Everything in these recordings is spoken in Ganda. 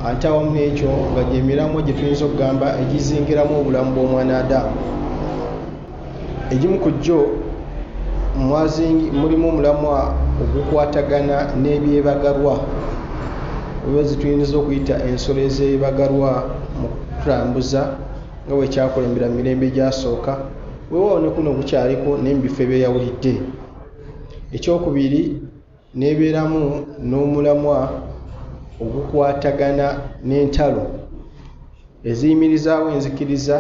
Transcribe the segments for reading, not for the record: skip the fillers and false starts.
ate awamu n'ekyo nga gy'emiramwa gye tuyinza okugamba egizingiramu obulamu bw'omwana Adamu. Egimu ku gyo mulimu omulamwa ogukwatagana n'ebyebagalwa oba zituyinza okuyita ensolo ez'ebibagalwa mu kutulambuza nga bwe kyakulembera mu mirembe gyasooka, weewaawo ne kuno bukyaliko naye mu bifo ebyeyawulidde. Ekyokubiri, n'ebeeramu n'omulamwa ogukwatagana n'entalo eziyimirizaawo enzikiriza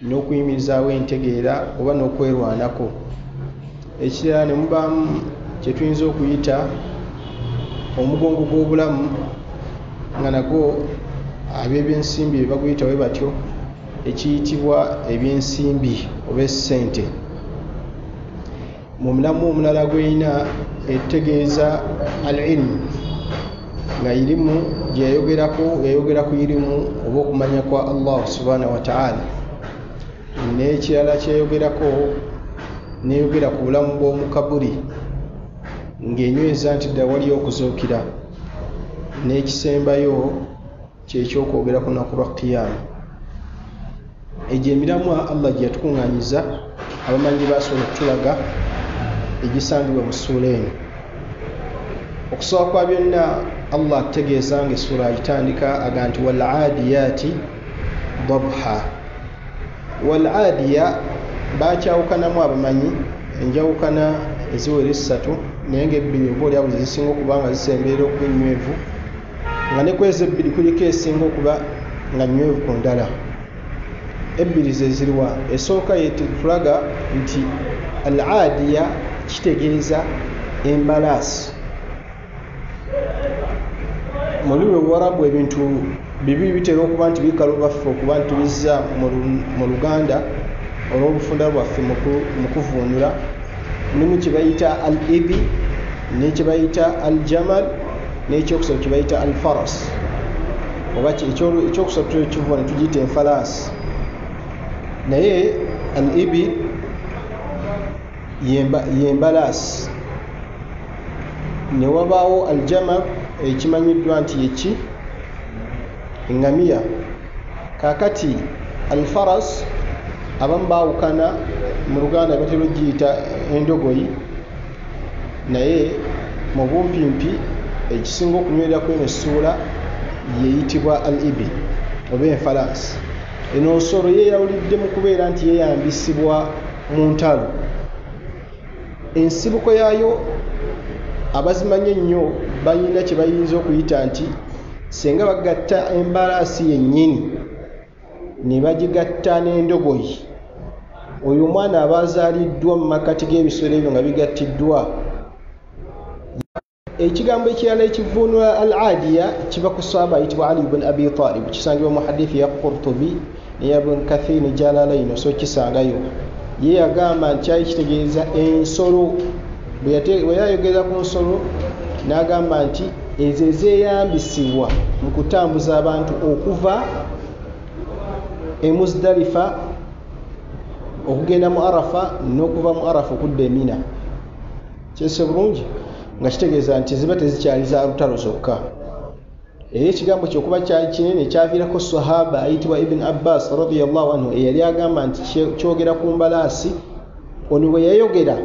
n'okuyimirizaawo entegeera oba n'okwerwanako. Ekirala ne mubaamu kye tuyinza okuyita omugongo gw'obulamu nga nagwo ab'ebyensimbi bye baguyita bwe batyo, ekiyitibwa ebyensimbi oba essente. Mu mulamu omulala gw'erina etegeeza al-ilmu nga irimu yayogera ku irimu oba okumanya kwa Allah subhanahu wa ta'ala. N'ekirala kyeyogerako neyogera ku bulamu bw'omu kaburi ng'enyweza nti ddala waliyo okuzuukira. N'ekisembayo kyekyokwogera ku lunaku lwa qiyama. Egyo emiramwa Allah gye yatukuŋŋaanyiza abamanyi basobola okutulaga egisangibwa mu ssuula eno. Okusooka kwa byonna Allah ategeeza ng'essuula agitandika aga nti wal-aadiyaati dabha. Wal-aadiya bakyawukanamu abamanyi enjawukana eziwera essatu naye ng'ebbiri oba olyawo zisinga okuba nga zisemberera okuba ennywevu, nga ne kwezi ebbiri kuliko esinga okuba nga nnywevu ku ndala. Ebbiri ze ziriwa? Esooka yetulaga nti al-aadiya kitegeeza embalaasi. Mu lulimi Luwarabu ebintu bibiri bitera okuba nti bikalo baffe okuba nti tubizza mu Luganda olw'obufunda bwaffe mu kuvuunula. Mulimu kye bayita al-ibi n'ekye bayita al-jamal n'ekyokusatu kye bayita al-faras, oba ekyokusatu ekivuga ne tugiyita enfalaasi. Naye al-ibi yembalaasi, ne wabaawo al-jamal ekimanyiddwa nti yeki eŋŋamiya. Kaakati al-faras abamu baawukana mu Luganda batera ogiyita endogoyi, naye mu bumpimpi ekisinga okunywererako eno essuula yeyitibwa al-ibi oba enfalaasi. Eno nsolo yeeyawulidde mu kubeera nti yeeyambisibwa mu ntalo. Ensibuko yaayo abazimanyi ennyo bayina kye bayinza okuyita nti singa bagatta embalaasi yennyini ne bagigatta n'endogoyi, oyo omwana aba azaaliddwa mu makkati g'ebisolo ebyo nga bigattiddwa. Ekigambo ekirala ekivuunula al-aadiya kiva ku ssahaaba ayitibwa Ali ibn Abi Talib, kisangibwa mu hadithi ya Qurtubi neya Ibn Kathir ne Jalalayn, so kisangayo. Ye yagamba nti kyali kitegeeza ensolo. Bwe yayogera ku nsolo n'agamba nti ezo ezeeyambisibwa mu kutambuza abantu okuva e Muzdalifa okugenda mu Arafa n'okuva mu Arafa okudda e Mina. Kyese bulungi nga kitegeeza nti ziba tezikyali za lutalo zokka. Era ekigambo kyokuba kyali kinene kyaviirako sahaba ayitibwa Ibn Abbas radiyallahu anhu eyali agamba nti kyogera ku mbalaasi. Ono bwe yayogera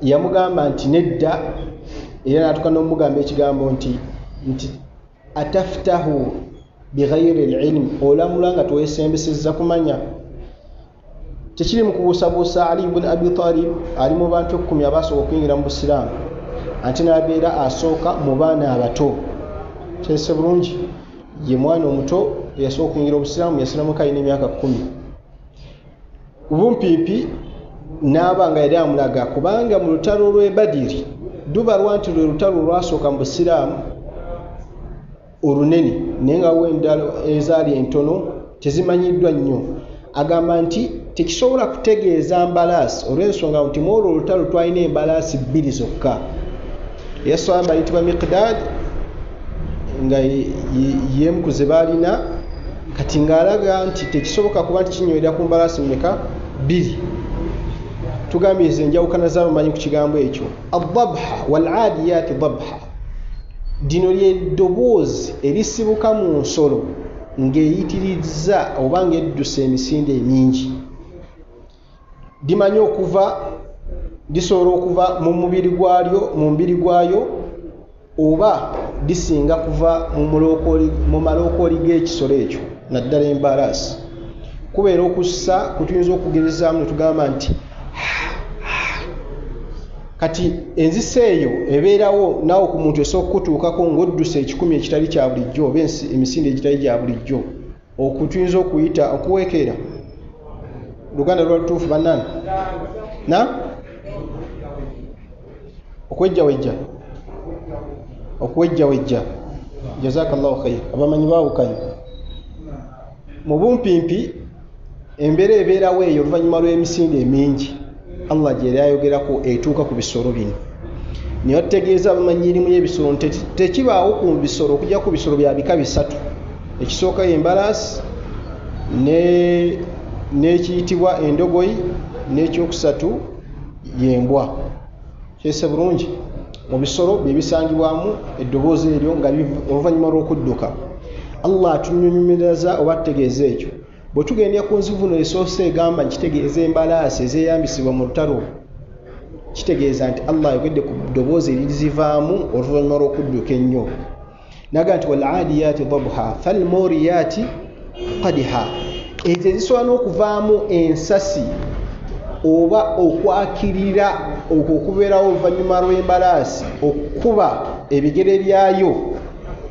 yamugamba nti nedda, era n'atuuka n'omugamba ekigambo nti ataftahu bighayri al-ilm, olamula nga teweesembesezza kumanya. Tekiri mu kubuusabuusa Ali ibn Abi Talib ali mu bantu 10 abasooka okuyingira mu Busiraamu, ate n'abeera asooka mu baana abato. Kyese bulungi, ye mwana omuto eyasooka okuyingira Obusiraamu, yasiramuka alina emyaka 10. Bumpiipi n'aba nga yali amulaga, kubanga mu lutalo lw'e Badiri dubalwa nti lwe lutalo olwasooka mu Busiraamu olunene naye nga w'endalo ezaali entono tezimanyiddwa nnyo. Agamba nti tekisobola kutegeeza mbalaasi olw'ensonga nti mu olwo olutalo twalina embalaasi 2 zokka. Eyaswaba ayitibwa Miqdaad nga yemu ku ze baalina, kati ng'alaga nti tekisoboka kuba nti kinywerera ku mbalaasi mmeka 2. Tugambiriza enjawukana z'abamanyi ku kigambo ekyo. Ad-dabha wal-aadiyaati dabha. dino ly'eddoboozi erisibuka mu nsolo ng'eyitiriza oba ng'edduse emisinde emingi. Dimanyi disobola okuva mu mubiri gwayo oba disinga kuva mu malookooli g'ekisolo ekyo, naddala embalaasi. Kubeera okussa kutuyinza okugerezaamu ne tugamba nti kati enzisa eyo ebeerawo naawe ku muntu esobola okukutuukako ng'odduse ekikumi ekitali kya bulijjo oba emisinde egitali gya bulijjo, okutuyinza okuyita okuweekera. Luganda lwa lutuufu bannange okuwejjawejja. Jazakallahu khair. Abamanyi baawukanye mu bumpimpi embeera ebeerawo eyo oluvannyuma lw'emisinde emingi Allah gye yayogerako etuuka ku bisolo bino. Naye tutegeeza abamanyi erimu y'ebisolo tekibaawo ku bisolo okujja ku bisolo bya bika bisatu. Ekisooka y'embalaasi n'ekiyitibwa endogoyi, n'ekyokusatu y'embwa. Kyese bulungi. Mu bisolo bye bisangibwamu eddoboozi eryo nga oluvannyuma lw'okudduka. Allah atunyunyumiriza oba tutegeeza ekyo. Bwe tugendera ku nzivuno esoose egamba nkitegeeza embalaasi ezeeyambisibwa mu lutalo, kitegeeza nti Allah ayogedde ku ddoboozi erizivaamu oluvannyuma lw'okudduka ennyo. Naga nti wal aadiyaati dabha fal mooriyaati qadha. Ezo ezisobola n'okuvaamu ensasi oba okwakirira okwo okubeerawo oluvannyuma lw'embalaasi okukuba ebigere byayo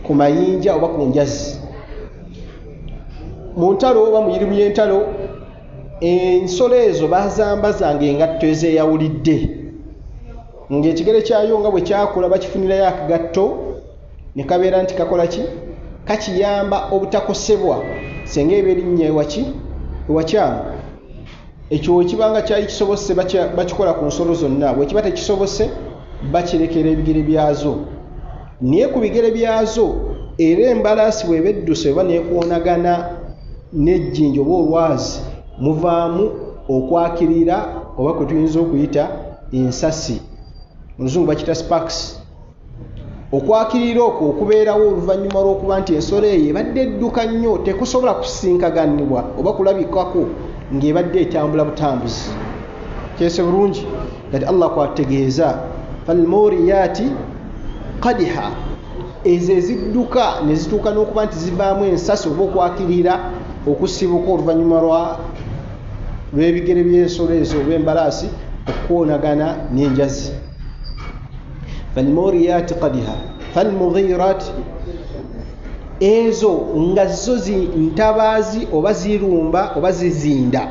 ku mayinja oba ku njazi. Mu ntalo oba mu yirimu y'entalo ensolo ezo baazambazanga engatto ezeeyawulidde, ng'ekigere kyayo nga bwe kyakula bakifunirayo akagatto ne kabeera nti kakola ki? Kakiyamba obutakosebwa senga eba erinnya ewakyamu. Ekyo ekibanga kyali kisobose bakikola ku nsolo zonna, bwe kiba tekisobose bakirekera ebigere byazo. Naye ku bigere byazo era embalaasi bw'eba edduse oba neekwonagana n'ejjinja oba olwazi muvaamu okwakirira oba kwe tuyinza okuyita ensasi, mu luzungu bakita sparks. Okwakirira okwo okubeerawo oluvannyuma lw'okuba nti ensolo eyo ebadde edduka nnyo, tekusobola kusinkaganibwa oba kulabikako ng'ebadde etambula butambuzi. Kyese bulungi kati Allah kwategeeza falmooriyaati qadha, ezo ezidduka ne zituuka n'okuba nti zivaamu ensasi oba okwakirira okusibuka oluvannyuma lw'ebigere by'ensolo ezo oba embalaasi okukwonagana n'enjazi. falmooriyaati qadha falmughiiraati, ezo nga zo ntabaazi oba zirumba oba zizinda,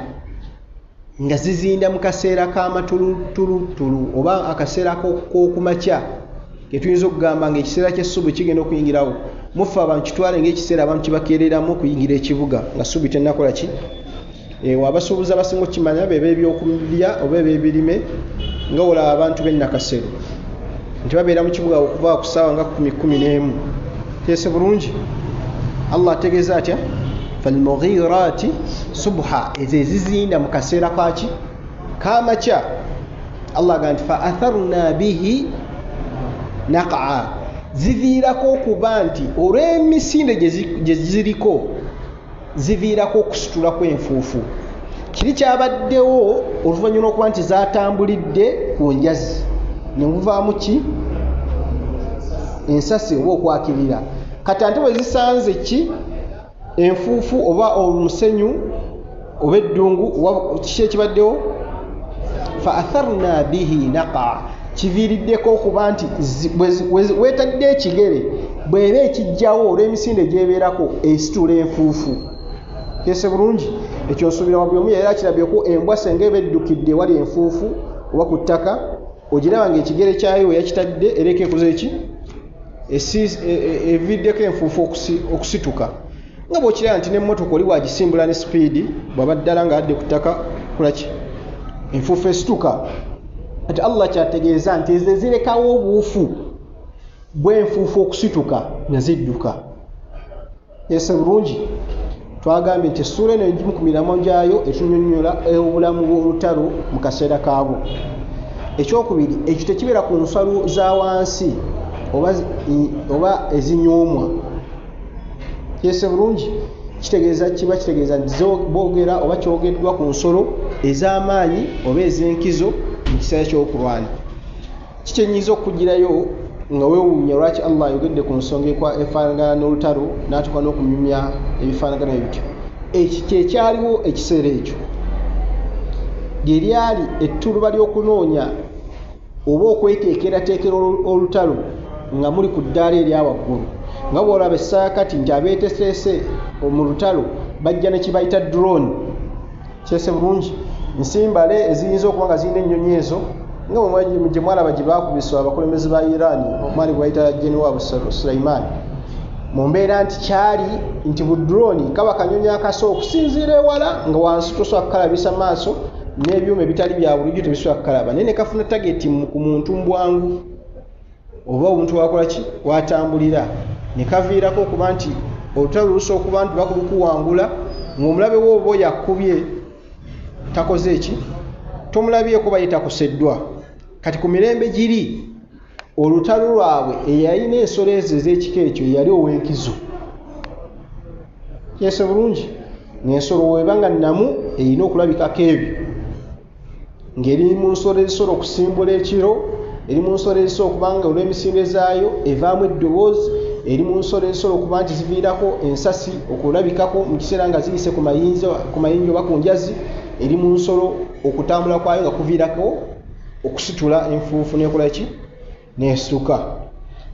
nga zizinda mu kaseera k'amatulutulu oba akaseera k'okumakya ketuyinza okugamba ng'ekiseera ky'essubi kigenda okuyingirawo. Mufe abantu kitwale ng'ekiseera abantu kibakeereramu okuyingira ekibuga nga ssubi tennakola ki. Abasuubuzi abasinga okukimanya beba ebyokulya oba eb'ebirime nga olaba abantu b'ennakasero nti babeera mu kibuga okuva ku ssaawa nga 10-11. Kyese bulungi. Allah ategeeza atya falmughiiraati subha, ezo ezizinda mu kaseera kaki k'amakya. Allah agamba nti fa atharna bihi naqa, ziviirako okuba nti olw'emisinde gye ziriko ziviirako okusitula kw'enfuufu. Kiri kyabaddewo oluvannyuma lw'okuba nti zaatambulidde ku njazi ne muvaamu ki? Ensasi oba okwakirira. Kati ate bwe zisanze ki? Enfuufu oba omusenyu oba eddungu oba kiki ekibaddewo? Fa atharna bihi naqa, kiviiriddeko okuba nti weetadde ekigere bw'eba ekijjawo olw'emisinde gy'ebeerako esitula enfuufu. Kyese bulungi. Ekyo nsuubira wabuli omu yali akirabyeko embwa senga eba eddukidde wali enfuufu oba ku ttaka, ogiraba ng'ekigere kyayo yakitadde ereka ekoze eki? Eviddeko enfuufu okusituka. Nga bw'okiraba nti n'emmotoka oli bw'agisimbula ne sipiidi bw'aba ddala ng'adde ku ttaka kulaki? Enfuufu esituka. Ati Allah kyategeeza nti ezo zirekawo obuufu bw'enfuufu okusituka nga zidduka. Yese bulungi. Twagambye nti essuula eno egimu ku miramwa gyayo etunyonnyola obulamu bw'olutalo mu kaseera kaabwo. Ekyokubiri, ekyo tekibeera ku nsalo za wansi oba ezinyoomwa. Kyese bulungi kitegeeza kiba kitegeeza nti boogera oba kyogeddwa ku nsolo ez'amaanyi oba ez'enkizo mu kiseera ky'okulwana. Kikyenyiza okugirayo nga weewuunya lwaki Allah ayogedde ku nsonga efaanagana n'olutalo n'atuuka n'okunyumya ebifaanagana ebityo. Ekyo kyekyaliwo ekiseera ekyo lye lyali ettuluba ly'okunoonya oba okweteekerateekera olutalo nga muli ku ddaala erya waggulu, nga bw'olaba essaakati nti abeeteseese mu lutalo bajja ne kibayita drone. Kyese bulungi nsimbale eziyinza okuba nga zirina ennyonyi ezo nga gye mwalaba gye baakubiswa abakulembeze ba Iran omwali gwe bayita General Sulaiman, mu mbeera nti kyali nti bu drone kaba kanyonyi akaso okusinziira ewala nga wansi tosobola kukalabisa maaso n'ebyuma ebitali bya bulijjo tebisobola kukalaba, naye ne kafuna tageti ku muntu mbwangu oba omuntu wakola ki watambulira, ne kaviirako okuba nti olutalo lusobola okuba nti bakulukuwangula ng'omulabe wooba yakubye takoze eki tomulabyeko baye takoseddwa. Kati ku mirembe giri olutalo lwabwe eyalina ensolo ezo ez'ekika ekyo yali ow'enkizo. Kyese bulungi ng'ensolo weba nga nnamu erina okulabikako ebyo, ng'eri mu nsolo ezisobola okusimbula ekiro, eri mu nsolo ezisobola okuba nga olw'emisinde zaayo evaamu eddoboozi, eri mu nsolo ezisobola okuba nti ziviirako ensasi okulabikako mu kiseera nga ziyise ku mayinja oba ku njazi, eri mu nsolo okutambula kwayo nga kuviirako okusitula enfuufu n'ekola ki n'esituka.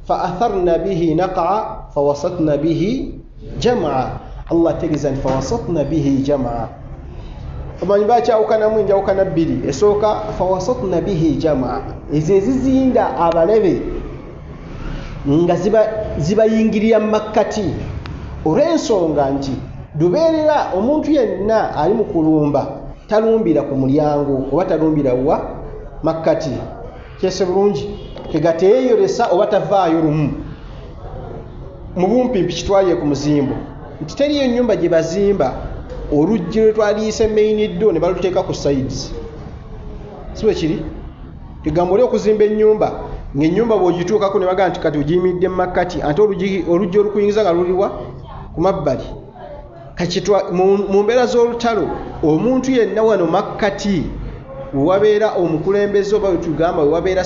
Fa atharna bihi naqa fawasatna bihi jamaa. Allah ategeeza nti fawasatna bihi jamaa. Omanyi bakyawukanamu enjawukana bbiri. Esooka fawasatna bihi jamaa, ezo ezizinda abalabe nga zibayingirira mu makkati olw'ensonga nti lubeerera omuntu yenna ali mu kulumba talumbira ku mulyango oba talumbira wa makkati. Kyese bulungi tegateeyolesa oba tavaayo lumu mu bumpimpi kitwalye ku muzimbo nti teriyo ennyumba gye bazimba oluggi lwe twaliise main door ne baluteeka ku sides. Si bwe kiri? Tegamba oli okuzimba ennyumba ng'ennyumba bw'ogituukako ne bagaa nti kati ogiyimiridde mu makkati ate oluggi olukuyingiza nga luliwa ku mabbali. Mu mbeera z'olutalo omuntu yenna wano makkati wewabeera omukulembeze oba wetugamba wewabeera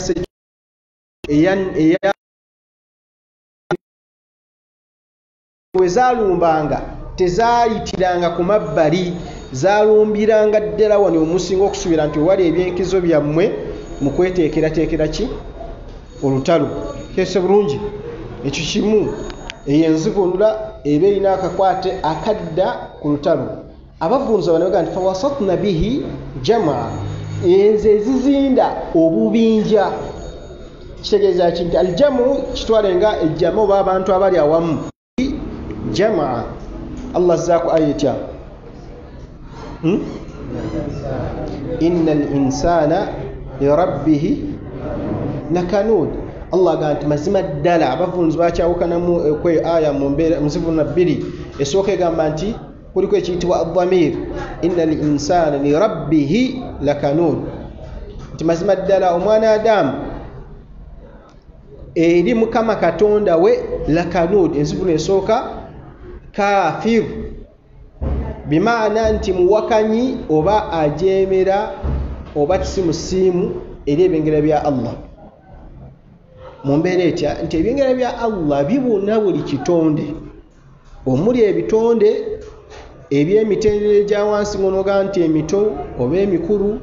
wezalumbanga tezaayitiranga ku mabbali, zalumbiranga ddala wano omusinga okusuubira nti wali ebyenkizo byammwe mu kweteekerateekera ki olutalo. Kyese bulungi ekyo kimu eyo enzivunula eba erina akakwate akadda ku lutalo. Abavunza bano bagaa nti fawasatna bihi jamaa, ezo ezizinda obubinja. Kitegeeza ki nti aljamu kitwale nga ejjama oba abantu abali awamu. Jamaa Allah azzaako ayetya innal insana lirabbihi lakanud. Allah agaa nti mazima ddala abavunzi bakyawukanamu kwe aya mu mbeera muzivuna bbiri. Esooka egamba nti kuliko ekiyitibwa adhamir innal insana lirabbihi lakanud, nti mazima ddala omwana Adamu eri Mukama Katonda we lakanud. Enzivuna esooka kafir, bimaana nti muwakanyi oba ajeemera oba tisimusiimu eri ebyengera bya Allah. Mu mbeera etya nti ebyengera bya Allah bibuna buli kitonde, omuli ebitonde eby'emitendera egya wansi ng'onoga nti emito oba emikulu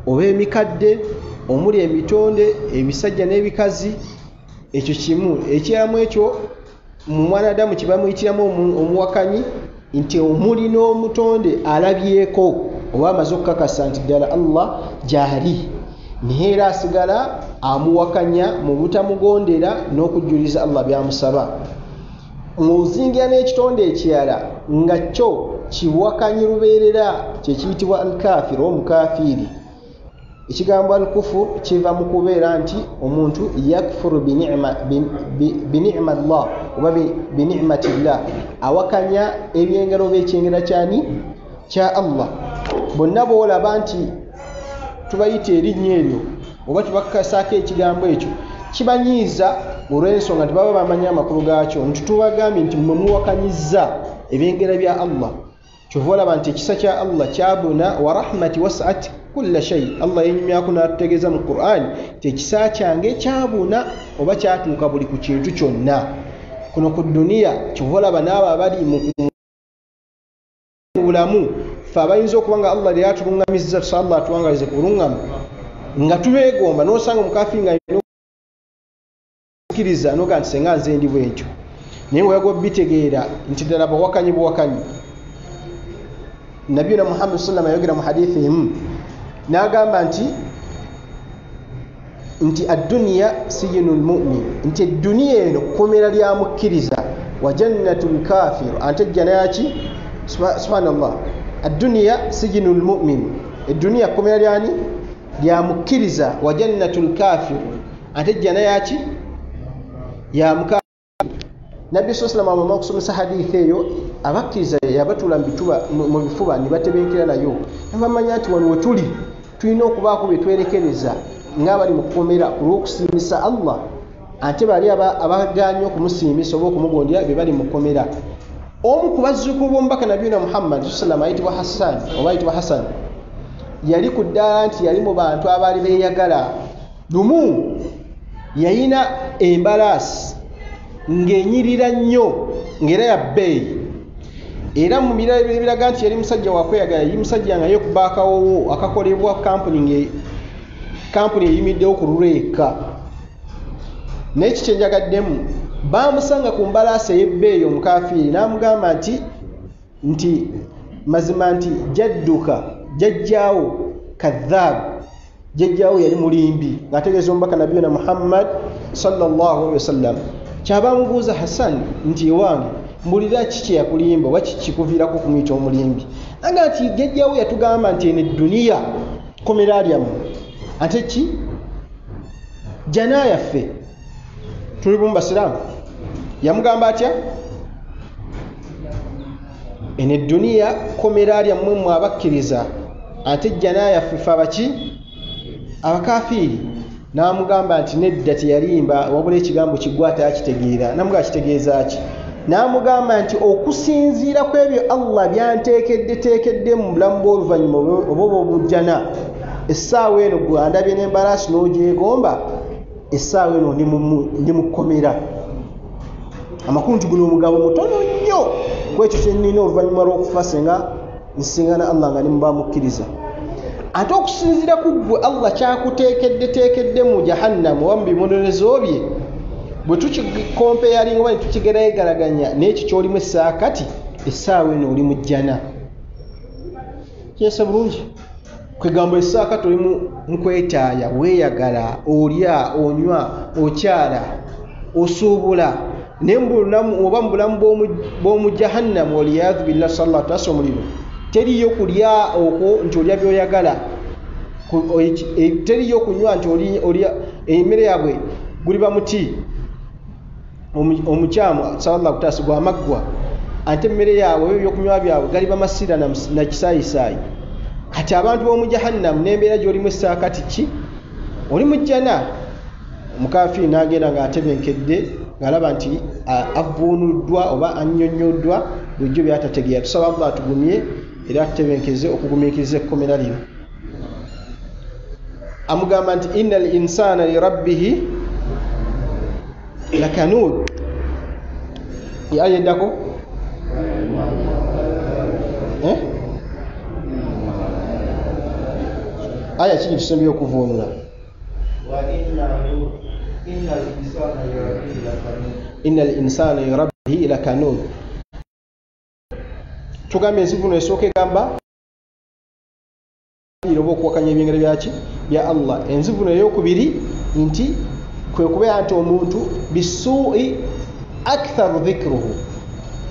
oba emikadde, omuli emitonde ebisajja n'ebikazi. Ekyo kimu ekiramu ekyo mu mwana Adamu kibamuyitiramu omuwakanyi nti omuli n'omutonde alabyeko oba amaze okukakasa nti ddala Allah gyali, naye era asigala amuwakanya mu butamugondera n'okujjuliza Allah byamusaba. Muzingira n'ekitonde ekirala nga kyo kiwakanyi lubeerera kyekiyitibwa al-kafir omukafiri. Ekigambo al-kufur kiva mu kubeera nti omuntu yakfuru bini'ma Allah oba bini'mati Allah, awakanya ebyengero by'ekyengera kyani kya Allah. Bonna boolaba nti tubayita erinnya eryo oba tubakasaako ekigambo ekyo kibanyiiza olw'ensonga nti baba bamanya amakulu gaakyo nti tubagambye nti mwe muwakanyizza ebyengera bya Allah. Kyova olaba nti ekisa kya Allah kyabuna wa rahmati wasat kulla shay. Allah yenyumyako n'atutegeeza mu Qur'an ti ekisa kyange kyabuna oba kyatuuka buli ku kintu kyonna kuno ku duniya. Kyova olaba n'abo abali mu bulamu ffe abayinza okuba nga Allah lyatuluŋŋamizza tusa Allah atuwangalize ku buluŋŋamu nga tubeegomba n'osanga omukafiri nga kkiriza noga nti senga nze ndi bwentyo, naye bweyagwa bitegeera nti ddala bawakanyi buwakanyi. Nabiyuna Muhammad sallallahu yayogera mu hadithi emu n'agamba nti ad-dunya sijinul mu'min, nti edduniya eno kkomera lya mukkiriza, wa jannatul kafir ate jjana yaki. Subhanallah, ad-dunya sijinul mu'min, edduniya kkomera lyani lya mukkiriza, wa jannatul kafir ate jjana yaki ya mukafiri. Nabbi sallallahu alaihi wasallam okusomesa hadithi eyo abakkiriza yabatula mu bifuba ne batebenkera nayo, nebamanya nti wano we tuli tulina okubaako bye twerekereza ng'abali mu kkomera ku lw'okusiimisa Allah, ate bali abaganya okumusiimisa oba okumugondera be bali mu kkomera. Omu ku bazzukulu b'omubaka Nabiyuna Muhammad sallallahu alaihi wasallam ayitibwa Hassan yali ku ddaala nti yali mu bantu abaali beeyagala. Lumu yayina embalaasi ng'enyirira nnyo ng'era ya bbeeyi, era mu biraga nti yali musajja wakweyagala, yali musajja nga yeekuba akawowo akakolebwa kampuni eyimiddewo ku luleka. Naye kikyenjagaddemu baamusanga ku mbalaasi ey'ebbeeyi omukafiiri n'amugamba nti mazima nti jadduka jajjaawo kadhaabu, jajjaawo yali mulimbi, ng'ategeeza omubaka Nabiyuna Muhammad sallallahu alaihi wasallam. Kyaba mubuuza Hassan nti ewange mbulira kiki yakulimba oba kikuviirako kumuyita omulimbi. Aga nti jajjaawo yatugamba nti eno edduniya kkomera lyammwe, ate ki jana yaffe. Tuli bumu basiraamu. Yamugamba atya? Eno edduniya kkomera lyammwe mmwe abakkiriza, ate jana yaffe ffe abaki abakafiiri. N'amugamba nti nedda teyalimba, wabula ekigambo kiggwa atakitegeera. Namugamba kitegeeza ki? N'amugamba nti okusinziira ku ebyo Allah byanteekedde mu bulamu bw'oluvannyuma oba obujjana, essaawa eno gwe andabye n'embalaasi n'ogyegomba, essaawa eno ndi mu kkomera. Amakulu nti guno omugabo mutono nnyo ku ekyo kye nnina oluvannyuma lw'okufa senga nsingana Allah nga nimuba mukkiriza. Ate okusinziira ku ggwe Allah kyakuteekedde mu jahannamu oba mu bibonerezo bye, bwe tukikompeyalinga oba ne tukigerayigalaganya n'ekyo ky'olimu essaakati, essaawa eno oli mu jjana. Kyesa bulungi kwegamba essaakati oli mu kwetaaya, weeyagala, olya, onywa, okyala, osuubula. Naye oba mu bulamu bw'omu jahannamu waliyadhu billahi sallallahu tasa omuliro, teriyo kulya okwo nti olya by'oyagala, teriyo kunywa nti olya emmere yabwe guliba muti omukyamu sallallahu tasa gwamaggwa, ate emmere yaabwe ebyokunywa byabwe galiba masira na kisaayisaayi. Kati abantu b'omu jahannamu n'embeera gy'olimu essaakati ki? Oli mu jjana. Omukafiiri n'agenda ng'atebenkedde ng'alaba nti avvuunuddwa oba annyonnyoddwa bulijjo by'atategeera. Tusaba Allah atugumye era atutebenkeze okugumiikiriza ekkomera lino. Amugamba nti innal insana li rabbihi lakanud. Aya eddako aya kiki tusembye okuvuunula? Innal insana li rabbihi lakanud. Tugambye ensivuno esooka egamba oba okuwakanya ebyengero byaki bya Allah. Enzivuno ey'okubiri nti kwe kubeera nti omuntu bisuui aktharu dhikruhu,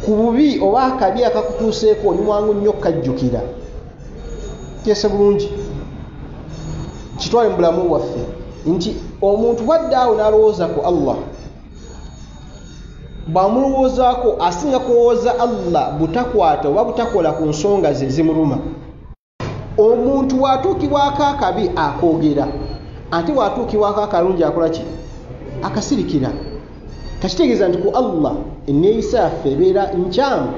ku bubi oba akabi akakutuuseeko oli mwangu nnyo okukajjukira. Kyese bulungi kitwale mu bulamu bwaffe nti omuntu bwaddaawo n'alowooza ku Allah, bw'amulowoozaako asinga kulowooza Allah butakwata oba butakola ku nsonga ze zimuluma. Omuntu watuukibwako akabi akoogera, ate watuukibwako akalungi akola ki? Akasirikira. kakitegeeza nti ku Allah enneeyisa yaffe ebeera nkyamu.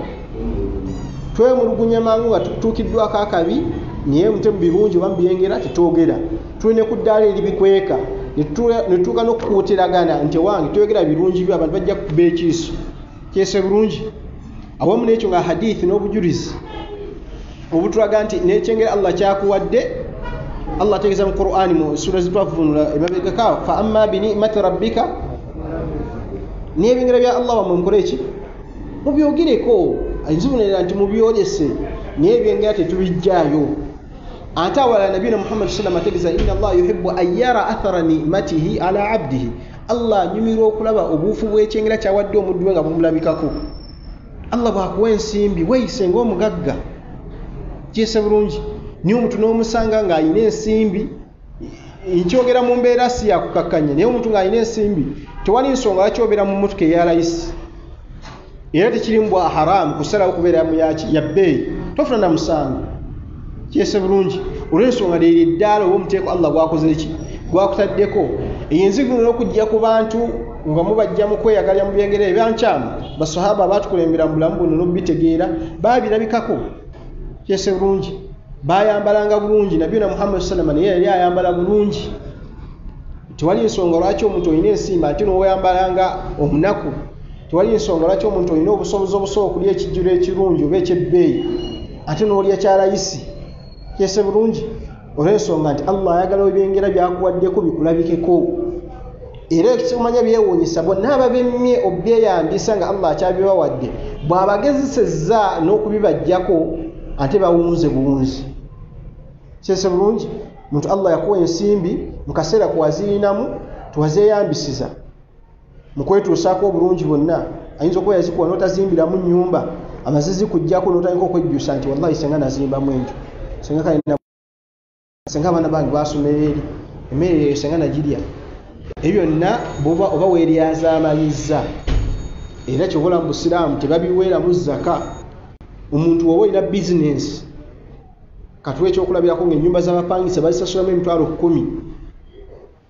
Twemulugunya mangu nga tutuukiddwako akabi naye mutemu birungi oba mubirengera tetwogera. Tulina ku ddaala eribikweka ne tutuuka n'okukuutiragana nti wange toyogera birungi byo abantu bajja kukuba ekiiso. Kyese bulungi awamu n'ekyo nga hadithi n'obujulizi obutulaga nti n'ekyengera Allah kyakuwadde. Allah ategeeza mu Qur'ani mu sura zitwavunula emabegako fa amma bi ni'mati rabbika n'ebingera bya Allah wamwe mukole ki mubyogereko ayinzibunira nti mubyolese naye ebyengera tetubijjaayo. Ate awala nabiyina Muhammad sallallahu alaihi wasallam ategeeza inna Allah yuhibbu an yara athara ni'matihi ala abdihi. Allah anyumirwa okulaba obuufu bw'ekyengera kyawadde omuddu we nga bumulabikako. Allah bw'akuwa ensimbi weeyise ng'omugagga. Kyese bulungi niyo omuntu n'omusanga ng'alina ensimbi nkyogera mu mbeera si yakukakkanya naye omuntu ng'alina ensimbi tewali nsonga lwaki obeera mu mmotoka eya layisi era tekirimu bwa haramu kusalawo kubeera mu ya bbeeyi tofuna na musango. Kyese bulungi olw'ensonga leero eddaala oba omuteeko Allah gwakoze ki gwakutaddeko enzigulu n'okujja ku bantu nga mubajja mu kweyagalya mu byengera ebyankyamu basahaba abaatukulembera mu bulamu buno n'obitegeera baabirabikako. Kyese bulungi bayambalanga bulungi nabiyina Muhammad sallallahu alaihi wasallam yali ayambala bulungi. Tewali nsonga lwaki omuntu olina ensimbi ate n'oyambalanga omunaku. Tewali nsonga lwaki omuntu olina obusobozi obusobola okulya ekijjulo ekirungi oba ekyebbeeyi ate n'olya kyalayisi. Kyese bulungi olw'ensonga nti Allah ayagala ebyengera byakuwaddeko bikulabikeko era ekisomanya byewuunyisa bonna ababemmye obyeyambisa nga Allah akyabibawadde bw'abagezesezza n'okubibajjako ate bawunze buwunzi. Kyese bulungi muntu Allah yakuwa ensimbi mu kaseera kuwazirinamu tuwazeeyambisiza mu kwetuusaako obulungi bwonna. Ayinza okuba yazikuwa n'otazimbiramu nnyumba amazizi kujjako n'otandika okwejjusa nti wallahi senga nazimbamu enju senga abaana bange basomera eri emmere senga nagirya. Ebyo byonna oba weeryazaamanyizza era kyobola mu Busiraamu tebabiweeramu zaka. Omuntu woba olina bizinensi katuwa ekyokulabirako ng'ennyumba z'abapangisa bazisasulamu emitwalo 10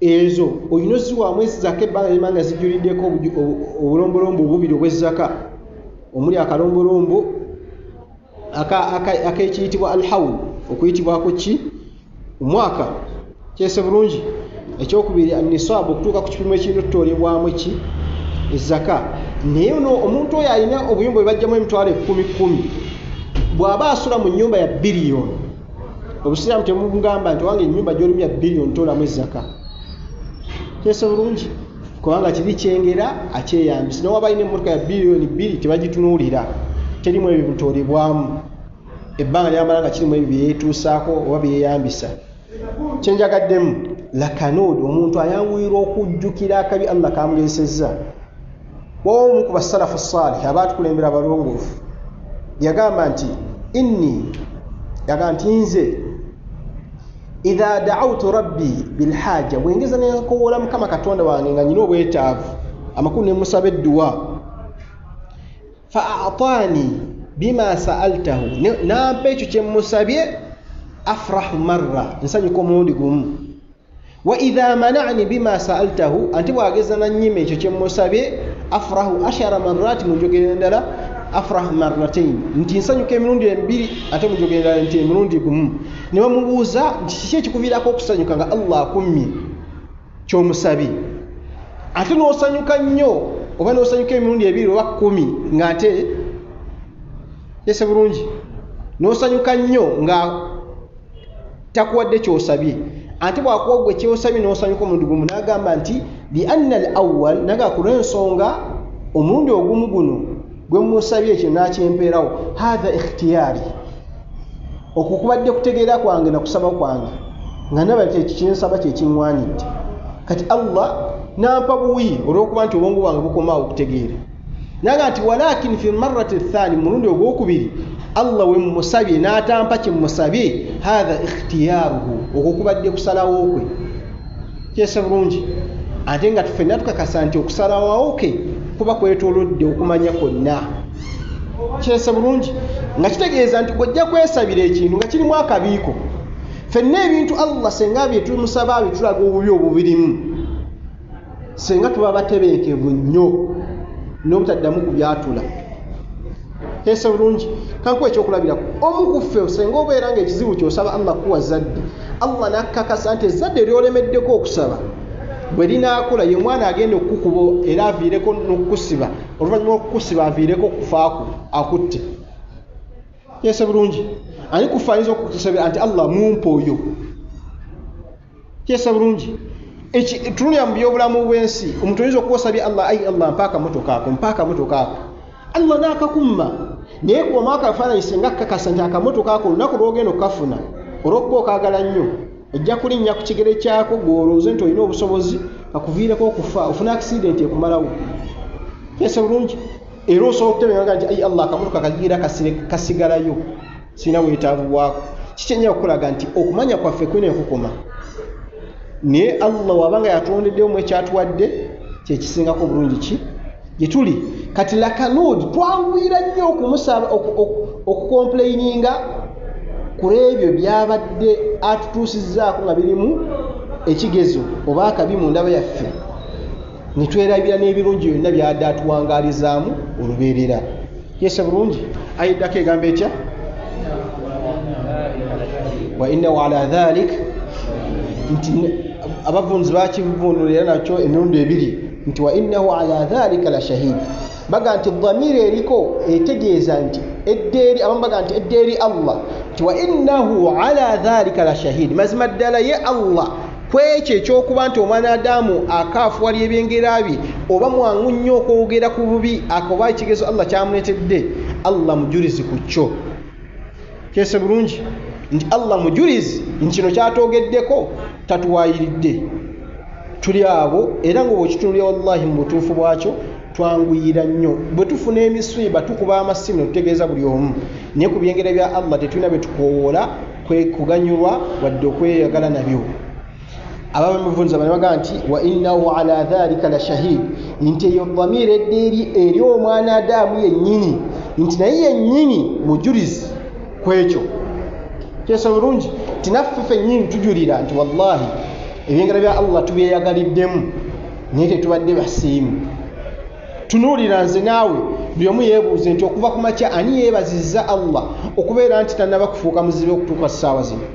ezo olina oziwaamu ezizaka ebbanga lyema nga zijjuliddeko obulombolombo obubiri obw'ezzaka omuli akalombolombo akekiyitibwa alhawl okuyitibwako ki omwaka. Kyese bulungi ekyokubiri anisaabu okutuuka ku kipimo ekirina otutoolebwamu ki ezzaka. Naye omuntu oyo alina obuyumba bwe bajjamu emitwalo 10 bw'aba asula mu nnyumba ya biliyoni Obusiraamu temugamba nti wange ennyumba gy'olumya biliyoni toolamu ezzaka. Kyese bulungi kubanga kiri kyengera akyeyambisa n'owaba alina emmotoka ya biliyoni 2 tebagitunuulira terimu ebyo bitoolebwamu ebbanga lyamala nga kirimu ebyo byeyeetuusaako oba byeyambisa. Kyenjagaddemu lakanoodi omuntu ayanguyirwa okujjukira akabi Allah kamuleesezza. Omu ku basalafu saalih abaatukulembera abalongoofu yagamba nti nze idha da'awtu rabbi bilhaja bwengeza nenkowoola Mukama Katonda wange nga nyina obwetaavu amakulu ne musaba edduwa fa a'taani bima sa'altahu nampa ekyo kye musabye afrahu marra nsanyuka omulundi gumu wa idha mana'ani bima sa'altahu anti bwageza nannyima ekyo kye musabye afrahu ashara marrat munjogera endala afrahu marratain nti nsanyuka emirundi 2 ate munjogera endala nti emirundi gumu. Ne bamubuuza nti kiki ekikuviirako okusanyuka nga Allah akummye ky'omusabye ate n'osanyuka nnyo oba n'osanyuka emirundi 2 oba 10 ng'ate yese bulungi n'osanyuka nnyo nga takuwadde ky'osabye ate bw'akuwa gwe ky'osabye n'osanyuka omulundi gumu n'agamba nti li anna al-awwal naga ku lw'ensonga omulundi ogumu guno gwe musabye ekyo n'akyempeerawo hatha ikhtiyari okukubadde kutegeera kwange na kusaba kwange nga naba kyensaba kyekiŋŋwanidde kati Allah nampa buwi olw'okuba nti obwongo bwange bukomaawo okutegeera naga nti walakin fi marrati athani mulundi ogwokubiri Allah we musabye n'atampa kye musabye hatha ikhtiyaruhu okukubadde kusalawo kwe. Kyese bulungi ate nga tufenna tukakasa nti okusalawo kwe kuba kwetoolodde okumanya kwonna. Kyese bulungi nga kitegeeza nti gojja kwesabira ekintu nga kirimu akabiiko. Fenna ebintu Allah senga bye tumusaba bitulaga obubi obubirimu senga tuba batebenkevu nnyo n'obutaddamu ku byatula kese bulungi kankuwa ekyokulabirako omu ku ffe senga obeera ng'ekizibu kyosaba Allah kuwa zadde Allah nakkakasa nti ezzadde lyolemeddeko okusaba bwe linaakola ye mwana agenda okukukuba era aviireko n'okukusiba oluvannyuma okukusiba aviireko kufaako akutte kese bulungi ani kufaanyiza okukusabira anti Allah mumpa oyo kese bulungi tunulira mu byobulamu bw'ensi omuntu oyinza okuwasabye Allah ayi Allah mpaaka motoka ako Allah n'akakumma naye kubamu akafaananyi singa kakasa nti akamotoka ako olunaku lwogenda okukafuna olw'okuba okaagala nnyo ejja kulinnya ku kigere kyako gw'olowooza nti olina obusobozi kakuviireko okufa ofuna accident ekumalawo kese bulungi era osobola okutebenga nti ayi Allah akamotoka kagira kasigalayo sirina bwetaabubwako kikyennya okulaga nti okumanya kwaffe kwina ekukoma naye Allah wabanga yatondeddewo ekyatuwadde kyekisingako bulungi ki gye tuli kati lakanodi twanguyira nnyo okumusaba okukomplaininga ku ebyo byabadde atutuusizzaako nga birimu ekigezo oba akabi mu ndaba yaffe ne twerabira n'ebirungi byonna byadde atuwangaalizaamu olubeerera yese bulungi ayiddako egamba etya wa innahu ala dhalik nti abavunzi bakivunulira nakyo emirundi ebiri nti wa innahu ala dhalika la shahid baga nti dhamiri eriko etegeeza nti eddeeri abamu baga nti eddeeri Allah nti wa innahu ala dhalika la shahid mazima ddala ye Allah kwekyo ekyokuba nti omwana Adamu akaafuwali ebyengera bye oba mwangu nnyo okwogera ku bubi akoba ekigezo Allah kyamuletedde Allah mujulizi ku kyo kese bulungi nti Allah mujulizi nkino kyatogeddeko tatuwayiridde tuli abo era ng'obwekitunulya wallahi mu butuufu bwakyo twanguyira nnyo bwe tufuna emisiiba tukuba amasimu netutegeeza buli omu naye ku byengera bya Allah tetulina bye tukowoola kuganyulwa wadde okweyagala nabyo abamuvunza bane baga nti wa innahu ala dhalika la shahid nti eyo dhamiri eddeeri eri omwana Adamu yennyini nti naye yennyini mujulizi kwekyo kyesa bulungi tinaffe ffennyini tujulira nti wallahi ebyengera bya Allah tubyeyagaliddemu naye tetubadde basiimu tunuulira nze naawe buli omu yeebuuze nti okuva ku makya ani yeebazizza Allah okubeera nti tannaba kufuuka muzibe okutuuka ssaawa zino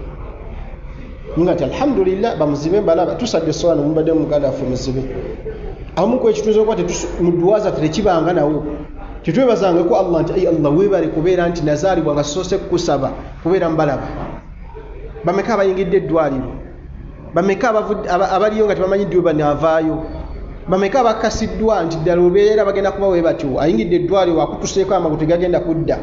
nga nti alhamdulillah bamuzibe mbalaba tusadde essola nomubadde muganda waffe muzibe abamu ku ekituuza okuba mu dduwa zaffe tekibanga nawo tetwebazangeko Allah nti ayi Allah weebale kubeera nti nazaalibwa nga soose kukusaba kubeera mbalaba bameka abayingidde eddwaliro bameka abaliyo nga tebamanyi ddiwe banaavaayo bameka abakasiddwa nti ddala obeera bagenda kuba we batyo ayingidde eddwaliro akutuseeko amagulu tegagenda kudda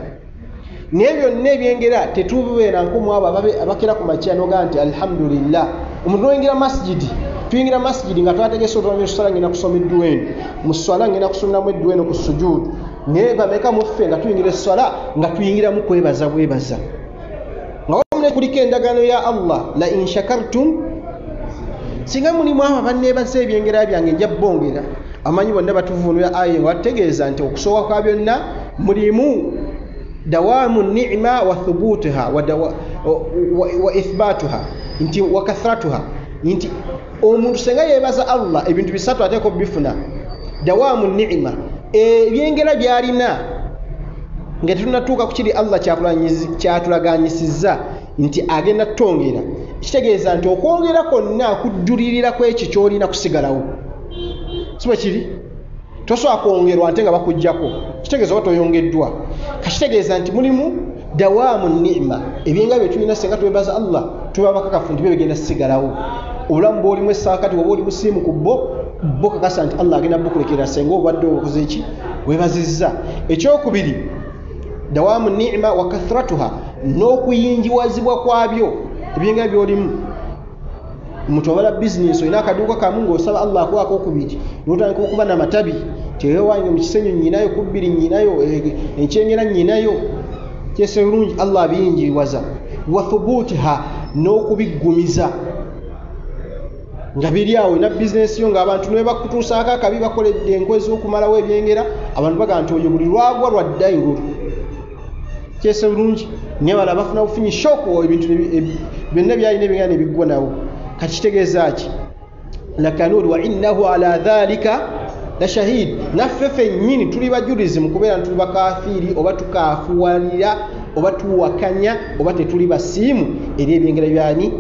naye byonna ebyengera tetubeera nkumu abo abakera ku makya noga nti alhamdulillah omuntu noyingira masjidi tuyingira masjidi nga twategese oluvanyuma lusala ngenda kusoma edduweno mu swala ngenda kusomeramu edduweno ku sujudu naye bameka muffe nga tuyingira esswala nga tuyingiramu kwebaza bwebaza nga wamune kuliko endagaano ya Allah la in shakartum singa mulimu abo banneebaza ebyengera byange nja bongera amanyi bonna batuvunula aya nga bategeeza nti okusooka kwa byonna mulimu dawamu ni'ma wa thubutiha wa ithbatuha nti wa kathratuha nti omuntu senga yeebaza Allah ebintu bisatu ateeko bifuna dawamu ni'ma ebyengera byalina nga tetunatuuka ku kiri Allah kyatulaganyisizza nti agenda tutongera kitegeeza nti okwongera kwonna kujjulirira kwekyo kyolina kusigalawo sibe kiri tosobola kwongerwa ate nga bakuggyako kitegeeza oba toyongeddwa kakitegeeza nti mulimu dawamu ni'ma ebyenga bye tulina senga twebaza Allah tuba bakakafu nti bigenda sigalawo obulamu bwolimu essakati oba oli musiimu ku bo kakasa nti Allah agenda bukulekera senga obadde okoze ki webazizza ekyokubiri dawamu ni'ma wa kathratuha n'okuyingiwazibwa kwabyo ebyenga byolimu omuntu abala bizinesi olina akaduuka kamu ng'osaba Allah akuwaako okubiri n'otandika okuba n'amatabi tewewange mu kisenyu nnyinayo ku bbiri nnyinayo enkyengera nnyinayo kyese bulungi Allah abiyingiwaza wa thubutiha n'okubiggumiza nga biri awo na bizinesi yo ng'abantu ne bakutuusaako akabi bakoledde enkwezi okumalawo ebyengera abantu baga nti oyo buli lwagwa lwaddayo lulu kyese bulungi naye bala bafuna bufunyi shoko ebintu byonna byalina ebyengera ne biggwa nawo kakitegeeza ki lakanun wa innahu ala dhalika la shahid. Naffe ffennyini tuli bajulizi mu kubeera tuli bakafiiri oba tukaafuwalira oba tuwakanya oba tetuli basiimu eri ebyengera byani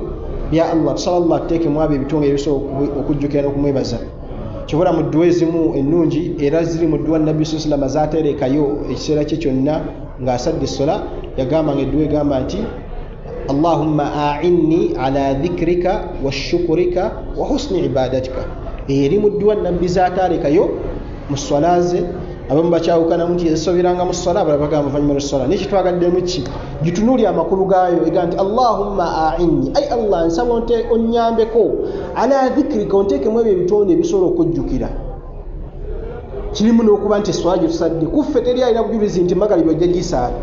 bya Allah. Sallallahu tuteeke mu abo ebitongo ebisobola okujjukira n'okumwebaza. Kibula mu dduwa ezimu ennungi era ziri mu dduwa Nabbi sallallahu alaihi wasallam zaateerekayo ekiseera kye kyonna ng'asadde essola, yagamba ng'edduwa egamba nti Allahumma a'inni ala dhikrika wa shukurika wa husni ibadatika. Eri mu dduwa Nabbi zaateerekayo mu swala ze. Abamu bakyawukanamu nti yasoberanga mu swala, abalala bagamba oluvannyuma lw'essola. Naye kitwagaddemu ki? Gitunuulye amakulu gaayo ega nti Allahumma a'inni, ay Allah nsaba onnyambeko ala dhikrika, onteekemu ebyo ebitonde ebisobola okujjukira. Kirimu n'okuba nti eswala gye tusadde kuffe teri alina bujulizi nti magaliba ojja gisaala.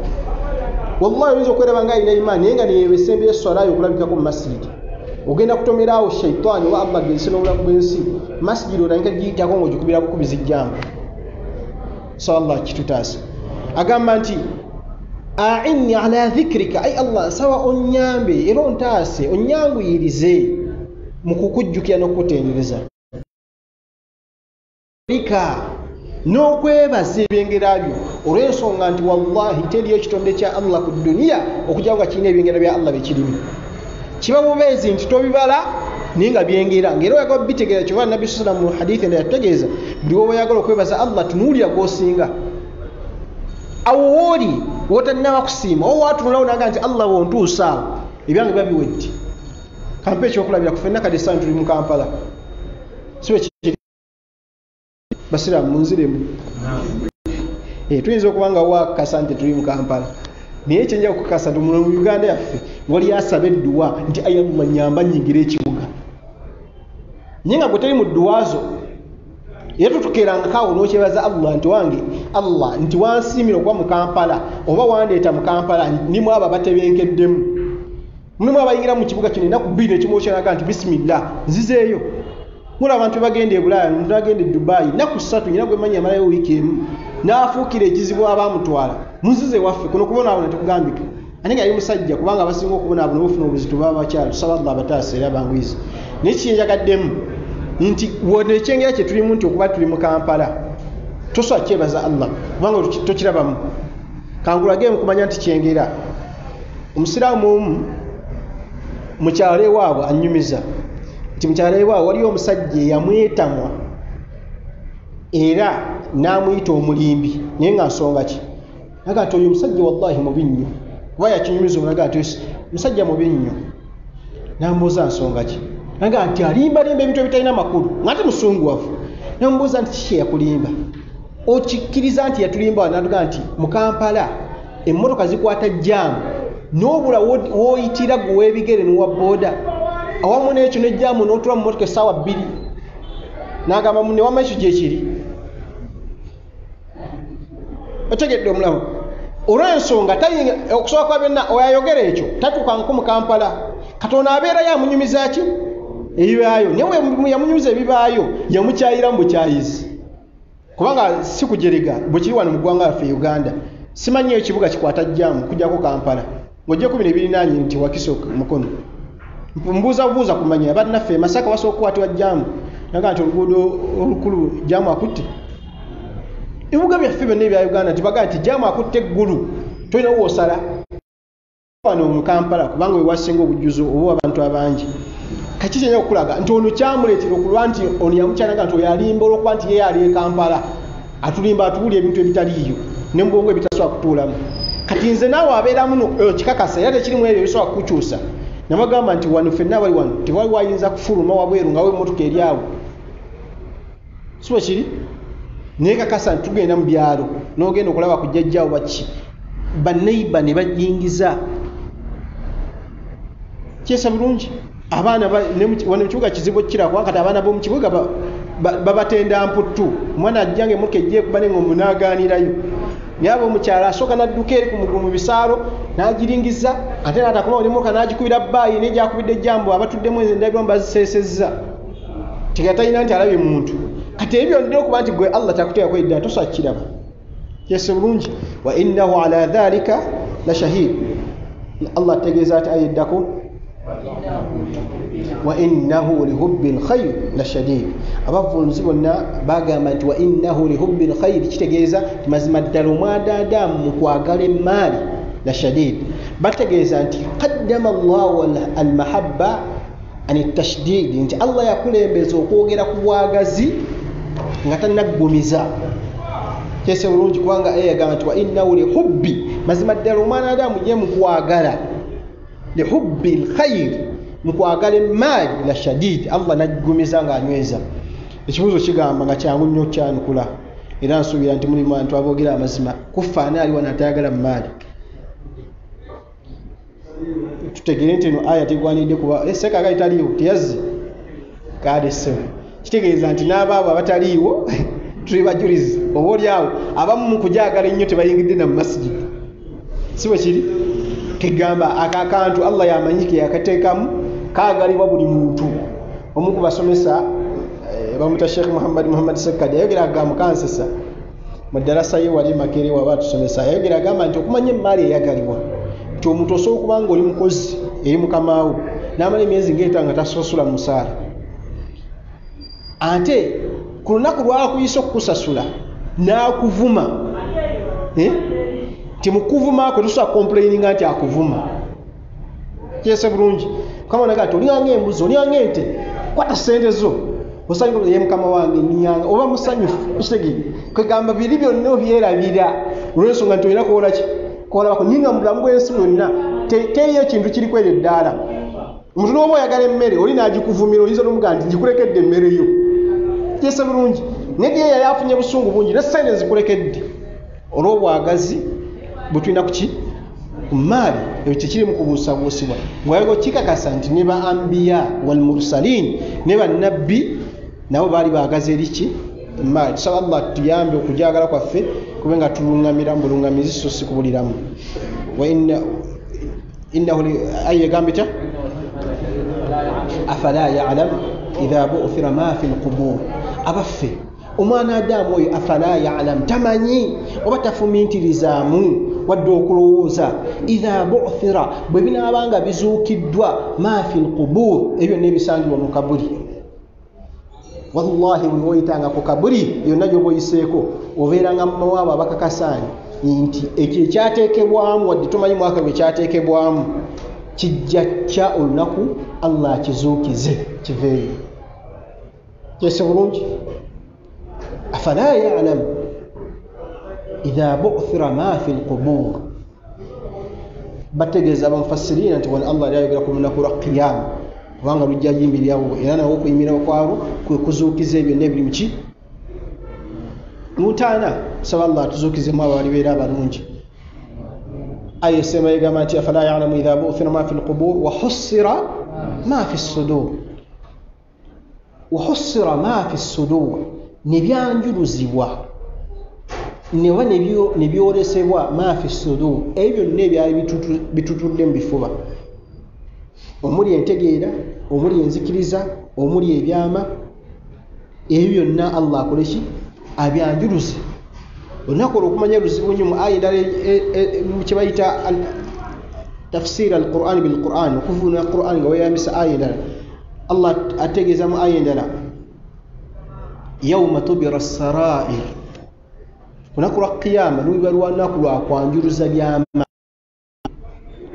Wallahi oyinza okweraba nga alina imaani naye nga neyebesembe eswala yo okulabikako mu masjidi. Ogenda kutomeraawo shaitaani wa Allah gensi n'obulamu bw'ensi, masjidi olabika giyitako ng'ogikubira bukubizi jjamba. Sallallahu kitutaasa agamba nti a'inni ala dhikrika, ay Allah nsaba onnyambe era ontaase onnyanguyiirize mu kukujjukira n'okukutendereza lika n'okwebaza ebyengera byo olw'ensonga nti wallahi teriyo ekitonde kya Allah ku duniya okujja nga kirina ebyengera bya Allah bekirimu. Kiba bubeezi nti tobibala naye nga byengera ng'era oyagala bitegeera kyova Nabbi sallallahu alaihi wasallam mu hadithi endala yategeeza buli woba oyagala okwebaza Allah tunuulira gw'osinga. Awo wooli wotannaba kusiima oba watunulawo naga nti Allah wontuusa awo ebyange biba biwedde. Kampa ekyokulabira ku ffenna kade ssanyu tuli mu Kampala. Sibe kiri basiraamu munziremu. Tuyinza okuba nga wakakasa nti tuli mu Kampala. Naye ekyenja okukasa nti mu Uganda yaffe wali asaba edduwa nti ayi Allah nyamba nnyingira ekibuga. Naye nga gwe teri mu dduwa zo era tutukeeranga kaawo n'okyebaza Allah nti wange Allah nti wansiimira okuba mu Kampala oba wandeeta mu Kampala nimu abo abatebenkeddemu. Mulimu abayingira mu kibuga kino ennaku bbiri ekimu okyeraga nti bisimillah nzizeeyo. Mula abantu bagenda e Bulaaya, omuntu agenda e Dubai nnaku 3 nyina gwe manyi amalayo wiiki emu n'afuukira ekizibu abamutwala munzize waffe kuno kubonaabona tekugambika. Ate nga yali musajja kubanga abasinga okubonaabona bafuna obuzito baba bakyala tusaba Allah abataasa era banguyize. Naye kyenjagaddemu nti wona ekyengera kye tulimu nti okuba tuli mu Kampala tosobola kyebaza Allah kubanga tokirabamu. Kangulage mukumanya nti kyengera omusiraamu omu mukyalo ewaabwe annyumiza nti mukyalo ewaabwe waliyo omusajja eyamwetamwa era n'amuyita omulimbi naye nga nsonga ki naga nti oyo omusajja wallahi mubi nnyo kuba yakinyumiza omulaga nti musajja mubi nnyo. Nambuuza nsonga ki naga nti alimbalimba ebintu ebitalina makulu ng'ate musunguwavu. Namubuuza nti kiki yakulimba okikkiriza nti yatulimba naga nti mu Kampala emmotoka zikwata jjaamu n'obula w'oyitira gwe w'ebigere n'owa booda awamu n'ekyo n'ejjaamu n'otula mu mmotoka essaawa 2 n'agamba munne wamma ekyo gye kiri. Otegedde omulamu olw'ensonga okusobola kwa byonna oyayogera ekyo tatuukanko mu Kampala. Katonda abeerayo amunyumiza ki ebibaayo naye yamunyumiza ebibaayo yamukyayira mu bukyayizi kubanga si kujerega bwe kiri wano mu ggwanga laffe Uganda. Simanyi ekibuga kikwata jjaamu kujjako Kampala ng'ojjeko bino ebirinaanye nti wakisoka mukono. Mbuuza kumanya bannaffe Masaka basobola okukwatibwa jjaamu naga nti oluguudo olukulu jjaamu akutte. Ebibuga byaffe byonna ebya Uganda tibagaa nti jjaamu akutte eggulu tolina woosala wano mu Kampala kubanga we wasinga obujjuzo oba abantu abangi. Kaki kyenya okulaga nti ono kyamuleetera okulwa nti ono yamukyanaga nti oyo alimba olwokuba nti yeye ali e Kampala atulimba atuwulya ebintu ebitaliiyo ne mu bwongo ebitasobola kutuulamu. Kati nze naawe abeera muno kikakasa era tekirimu ebyo ebisobola kukukyusa. Nabagamba nti wano ffenna bali wano tewali wayinza kufuluma wabweru nga w'emmotoka eri awo. Sibo kiri naye kakasa nti tugenda mu byalo n'ogenda okulaba ku jjajjaawo baki banneiba ne bajingiza kyesa bulungi. Abaana wano ekibuga kizibu okukirako kati abaana b'omu kibuga babatenda mputtu. Omwana ajjange emmotoka ejja ekuba n'engombo n'agaanirayo naye ab'omukyala asooka n'adduka eri ku mugulu mu bisaalo n'agiringiza ate n'atakomawo n'emmotoka n'agikubira bbaayi naye gyakubidde ejjambo abatuddemu endabiramu baziseesezza tegatalina nti alabye muntu. Kati ebyo ndina okuba nti gwe Allah takuteekako edda tosobola kukiraba. Kyesa bulungi wa innahu ala dhalika la shahid. Allah ategeeza ati ayeddako wa innahu lihubbil khair la shadid. Abavunzi bonna bagamba nti wa innahu lihubbil khair kitegeeza mazima ddala omwadadamu mu kwagala emmaali la shadid. Bategeeza nti qaddama Allahu almahabba ani tashdid, nti Allah yakulembeza okwogera ku bwagazi nga tanaggumiza. Kyese bulungi kubanga yagamba nti wa innahu lihubbi, mazima ddala omwanadamu ye mu kwagala lihubbil khair, mu kwagala emmaali la shadid. Allah naggumiza nga anyweza. Ekibuuzo kigamba nga kyangu nnyo kyanukula, era nsuubira nti mulimu abantu aboogera amazima. Kufaana aliwo n'atayagala mmaali. Tutegere nti eno aya tegwanidde kuba sekaga italiiwo teyazze kade sewe. Kitegeeza nti n'abaabo abataliiwo tuli bajulizi oba olyawo abamu mu kujagala ennyo tebayingidde na mu masjid. Si bwe kiri? Kigamba akakantu Allah yamanyike yakateekamu kaagalibwa buli muntu. Omu ku basomesa bamuta Sheikh Muhammad Sekadi ayogera agamba kansesa mu darasa ye wali Makere waba tusomesa, ayogera agamba nti okumanya emmaali eyagalibwa nti omuntu osobola okuba nga oli mukozi eri mukamaawo n'amala emyezi ng'etaano nga tasasula musaala, ate ku lunaku lwakuyisa okukusasula n'akuvuma, nti mu kuvuma kwe tusobola complaininga nti akuvuma. Kyese bulungi kama naga nti olinganga embuzi olinganga ente kwata ssente zo osanyuka ye mukama wange ninyanga oba musanyufu. Kitegere kwegamba biri byonna obyerabira olw'ensonga nti olina kuwola ki kolabako nyinga mu bulamu bw'ensi bwonna teriyo ekintu kiri kwero eddaala. Omuntu n'oba oyagala emmere oli n'agikuvumira oyinza n'omugaa nti ngikulekedde emmere yo. Kyese bulungi naye yali afunye busungu bungi ne ssente zikulekedde olw'obwagazi bwe tulina kuki ku mmaali. Ebyo tekiri mu kubuusabuusibwa ng'ayego kikakasa nti ne ba ambiya wal mursalin ne bannabbi nabo baali baagaza eri ki mmaali. Tusaba Allah tuyambe okujagala kwaffe kube nga tulungamira mu bulungamizi so si kubuliramu. Wa innahu ayyagambita afala ya'lam idha bu'thira ma fi al-qubur. Abaffe omwana Adamu oyo afala ya'lam tamanyi oba tafumiitirizaamu wadde okulowooza idha bu'thira bwe binaabanga bizuukiddwa ma fi al-qubur, ebyo n'ebisangibwa mu kabuli. Wallahi bwe woyitanga ku kabuli yonna gy'oba oyiseeko obeeranga mu mawaabo abakakasaani nti ekyo ekyateekebwamu wadde tomanyi mwaka gwe kyateekebwamu kijja kya olunaku Allah akizuukize kiveeyo. Kyese bulungi afala ya'lam idha bu'thira ma fi al-qubur. Bategeeza abamufassiriina nti wano Allah yayogera ku lunaku lwa qiyama kubanga lujja yimirirawo era nawo okuyimirirawo kwabo kwe kuzuukiza ebyo n'ebiri mu ki mutaana. Saba Allah atuzuukizemu abo balibeera abalungi. Aya esema yegamba nti afala ya'lamu idha bu'thira ma fi al-qubur wa hussira ma fi as-sudur. Wa hussira ma fi as-sudur, nebyanjuluzibwa newa nebyolesebwa ma fi as-sudur, ebyo n'ebyali bitutudde mu bifuba, omuli entegeera, omuli enzikiriza, omuli ebyama, ebyo byonna Allah akoleki abyanjuluze. Olunaku olw'okumanya luzibu nnyo mu aya endala kye bayita tafsir al-Qur'an bil-Qur'an, okuvuna Qur'an nga weeyambisa aya endala. Allah ategeeza mu aya endala yawma tubira as-sara'ir, olunaku lwa qiyama luliba lunaku lwa kwanjuluza byama.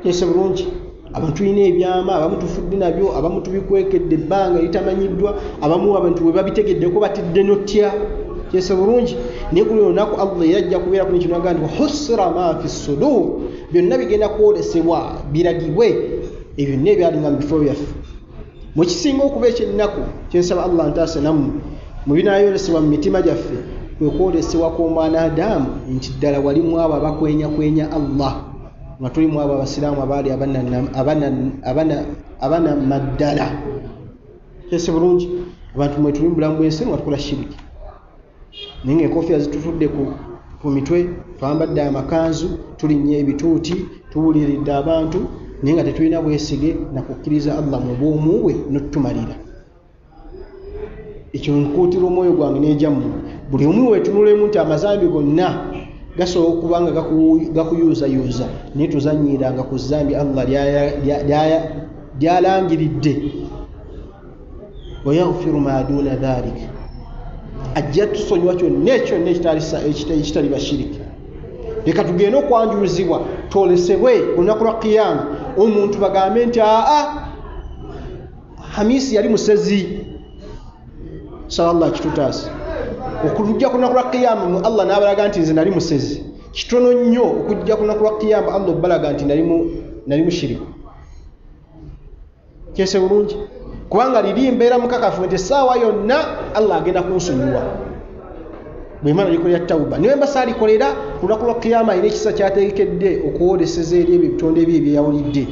Kyese bulungi abantu tulina ebyama, abamu tufudde nabyo, abamu tubikwekedde ebbanga litamanyiddwa, abamu abantu bwe babitegeddeko batidde n'otya. Kyese bulungi naye ku lunaku Allah yajja kubeera ku kino agamba nti hussira ma fi sudur, byonna bigenda kwolesebwa biragibwe ebyo byonna ebyalinga mu bifo byaffe. Mu kisinga okuba ekyennaku kyensaba Allah ntaase nammwe mu binaayolesebwa mu mitima gyaffe kwe kwolesebwa kw'omwana Adamu nti ddala walimu abo abakwenyakwenya Allah nga tulimu abo abasiraamu abaali abanamaddala. Kyese bulungi abantu mwe tuli mu bulamu bw'ensi nga tukola shiriki naye ng'enkofiira zitutudde ku mitwe, twambadde amakanzu, tulinnya ebituuti, tuwuliridde abantu naye nga tetulina bwesige na kukkiriza Allah mu bwomu bwe n'otumalira. Ekyo nkuutira omwoyo gwange n'ejjammwe buli omu weetunulemu nti amazambi gonna gasobola okuba nga gakuyuuzayuuza naye tuzanyiiranga ku zambi Allah lyalangiridde wayaghfiru ma duna dhalik ajja tusonyiwa kyonna kyonna ekitali bashiriki. Leka tugende okwanjuluzibwa twolesebwe olunaku lwa qiyama omuntu bagambe nti Hamisi yali musezi sallallahu kitutaasi okujja ku lunaku lwa qiyama Allah n'abalaga nti nze nali musezi. Kitono nnyo okujja ku lunaku lwa qiyama Allah obbalaga nti nali mushiriku. Kyese bulungi kubanga liri mbeera mukakafu nti essaawa yonna Allah agenda kunsonyiwa bwemana likolera tawuba niwe mbasa alikolera ku lunaku lwa qiyama ine ekisa kyategekedde okuwoleseza eri ebyo ebitonde ebyo ebyeyawulidde.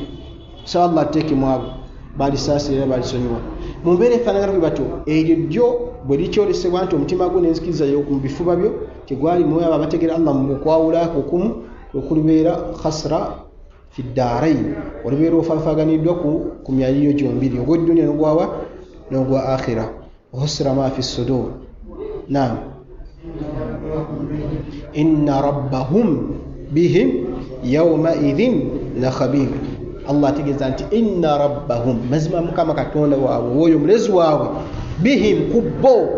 So Allah ateeke mwabo balisaasira era balisonyiwa mu mbeera efaanagana bwe batyo. Eryo ddyo bwe likyolesebwa nti omutima gwo n'enzikiriza mu bifuba byo tegwali mu abo abategeera Allah mu kwawulako okumu okulibeera khasra fi ddarain olibeera ofaafaganiddwa ku myaliiro gyombiri ogw'eddunya n'ogwawa n'ogwa akhira husra ma fi sudur. Naam inna rabbahum bihim yawma idhin la khabir. Allah ategeeza nti inna rabbahum mazima mukama katonda waabwe oyo mulezi waabwe bihim kubbo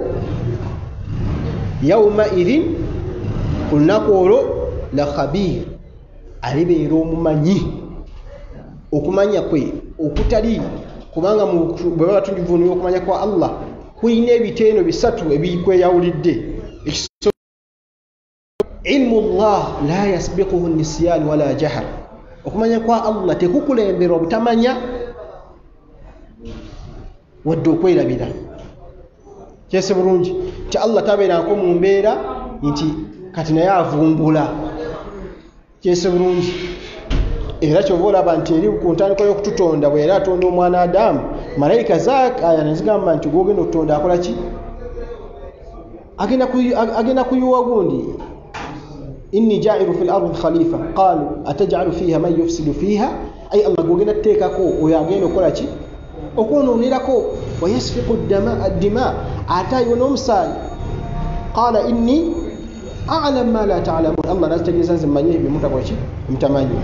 yawma idhin ku lunaku olwo la khabir alibeera omumanyi. Okumanya kwe okutali kubanga bwe baba tulivuunira okumanya kwa Allah kulina ebiteeno bisatu ebikweyawulidde. Ilmu Allah la yasbiquhu nisyan wala jahar. Okumanya kwa Allah tekukulembera obutamanya wadde okwerabira. Kyese bulungi ti Allah tabeerako mu mbeera nti kati naye avumbula. Kyese bulungi era kyova olaba nti eri ku ntandikwa y'okututonda bwe yali atonda omwana Adamu malayika zaakaya nezigamba nti gwogenda okutonda akola ki? Agenda kuyuwa gundi inni ja'ilu fil ardi khalifa qalu ataj'alu fiha man yufsidu fiha ay Allah gwogenda tuteekako oyo agenda okukola ki? Okwonoonirako wa yasfiqu ad-dima ate ayona omusaayi. Qala inni a'lam ma la ta'lamun. Allah nategeeza nze mmanyi ebyo mutakola ki? Mutamanyi.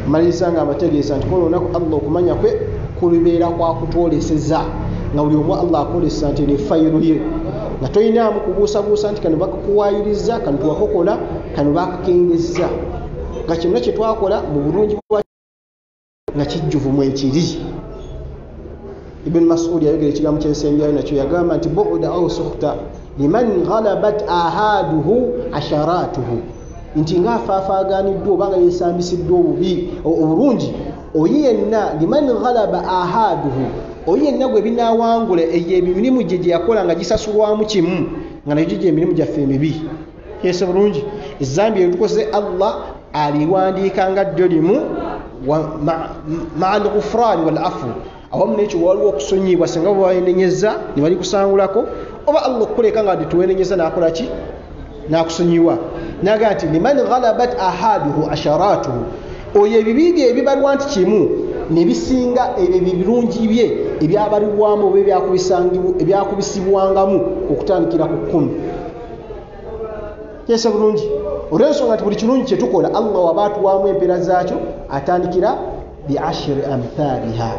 Maliriza nga abategeeza nti kola olunaku Allah okumanya kwe kulibeera kwakutwoleseza nga buli omu Allah akolesa nti ne fayiro ye nga toyinaamu kubuusabuusa nti kano bakakuwaayiriza kano tuwakokola kano bakakengezza nga kyonna kye twakola mu bulungi bwa nga kijjuvu mwekiri. Ibn Mas'ud yayogera ekigambo ky'ensembyayo nakyo yagamba nti bu'da aw sukhta liman ghalabat ahaduhu asharatuhu nti ng'afaafaaganiddwa obanga yeesambisiddwa obulungi oyo yenna liman ghalaba ahaduhu oyo yenna gwe binaawangula eyo emirimu gye yakola nga gisasulwamu kimu nga nayo gye emirimu gyaffe emibi. Kyese bulungi ezambi eryo tukoze Allah aliwandiika nga ddyo limu ma'a al-ghufrani wal afu awamu n'ekyo waliwo okusonyibwa singa bwewayenenyeza ne bali kusangulako oba Allah okukuleka nga tewenenyeza n'akola ki? N'akusonyiwa. Naga nti liman ghalabat ahaduhu asharatuhu oyo ebibi bye ebibalwa nti kimu ne bisinga ebyo ebirungi bye ebyabalibwamu oba ebyakubisibwangamu okutandikira ku 10. Kyese bulungi olw'ensonga nti buli kirungi kye tukola Allah waba atuwaamu empeera zaakyo atandikira bi ashri amthaliha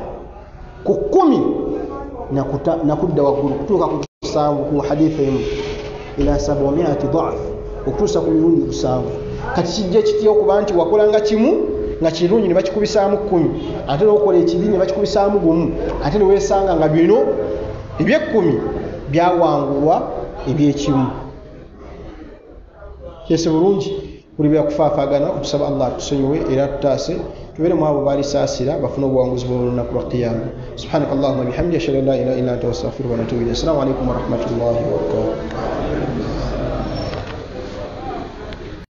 ku 10 nakudda waggulu kutuuka ku 7 ku hadithi emu ila 700 dha'f okutuusa ku mirundi 7. Kati kijja kitya okuba nti wakola nga kimu nga kirungi ne bakikubisaamu 10 ate n'okola ekibi ne bakikubisaamu 1 ate ne weesanga nga bino eby'e10 byawangulwa eby'ekimu. Kyese bulungi kulibeera kufaafaagana okusaba Allah tusonyiwe era tutaase tubeere mu abo baalisaasira bafune obuwanguzi bw'olunaku lwa qiyama. Subhanakallahumma bihamdika ashhadu an la ilaha illa anta astaghfiruka wa atubu ilayk. Assalamu alaykum wa rahmatullahi wa barakatuh.